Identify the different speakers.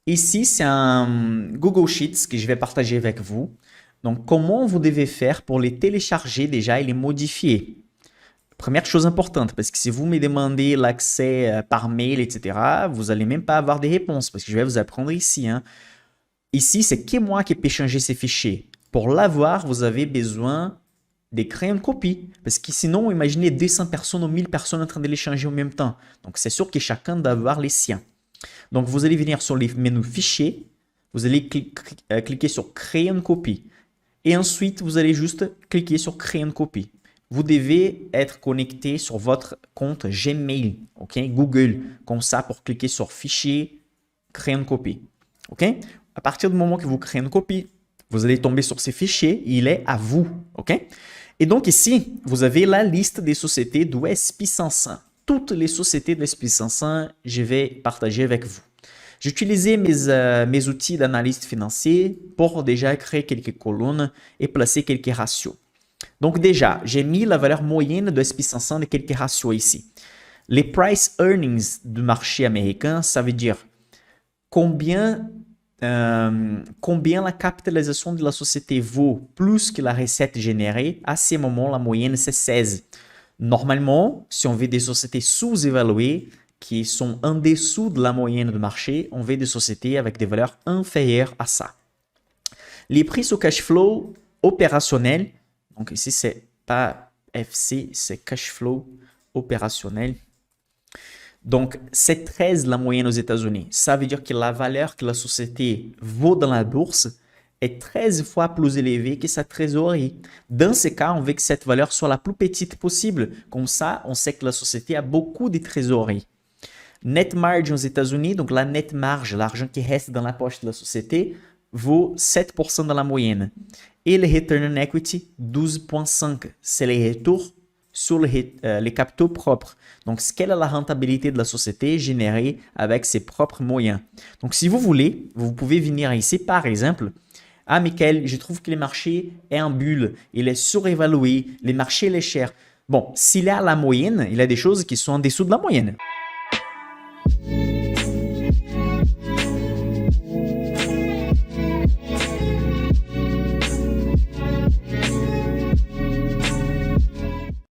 Speaker 1: Ici, c'est un Google Sheets que je vais partager avec vous. Donc, comment vous devez faire pour les télécharger déjà et les modifier? Première chose importante, parce que si vous me demandez l'accès par mail, etc., vous n'allez même pas avoir des réponses, parce que je vais vous apprendre ici, hein. Ici, c'est que moi qui peux changer ces fichiers. Pour l'avoir, vous avez besoin de créer une copie. Parce que sinon, imaginez 200 personnes ou 1000 personnes en train de les changer en même temps. Donc, c'est sûr que chacun doit avoir les siens. Donc, vous allez venir sur les menus fichiers. Vous allez cliquer sur créer une copie. Et ensuite, vous allez juste cliquer sur créer une copie. Vous devez être connecté sur votre compte Gmail, ok, Google, comme ça pour cliquer sur fichier, créer une copie. Ok? À partir du moment que vous créez une copie, vous allez tomber sur ces fichiers, il est à vous. Ok? Et donc ici, vous avez la liste des sociétés du SP500. Toutes les sociétés de l'SP500, je vais partager avec vous. J'ai utilisé mes outils d'analyste financier pour déjà créer quelques colonnes et placer quelques ratios. Donc déjà, j'ai mis la valeur moyenne de SP500 de quelques ratios ici. Les price earnings du marché américain, ça veut dire combien, combien la capitalisation de la société vaut plus que la recette générée. À ce moment, la moyenne, c'est 16. Normalement, si on veut des sociétés sous-évaluées, qui sont en dessous de la moyenne du marché, on veut des sociétés avec des valeurs inférieures à ça. Les prix sur cash flow opérationnel, donc ici, c'est pas FC, c'est cash flow opérationnel. Donc, c'est 13 la moyenne aux États-Unis. Ça veut dire que la valeur que la société vaut dans la bourse est 13 fois plus élevée que sa trésorerie. Dans ce cas, on veut que cette valeur soit la plus petite possible. Comme ça, on sait que la société a beaucoup de trésorerie. Net margin aux États-Unis, donc la net marge, l'argent qui reste dans la poche de la société, vaut 7% dans la moyenne. Et le return on equity, 12,5%. C'est les retours sur les capitaux propres. Donc, quelle est la rentabilité de la société générée avec ses propres moyens? Donc, si vous voulez, vous pouvez venir ici, par exemple, ah, Michael, je trouve que le marché est en bulle, il est surévalué, le marché est cher. Bon, s'il est à la moyenne, il y a des choses qui sont en dessous de la moyenne.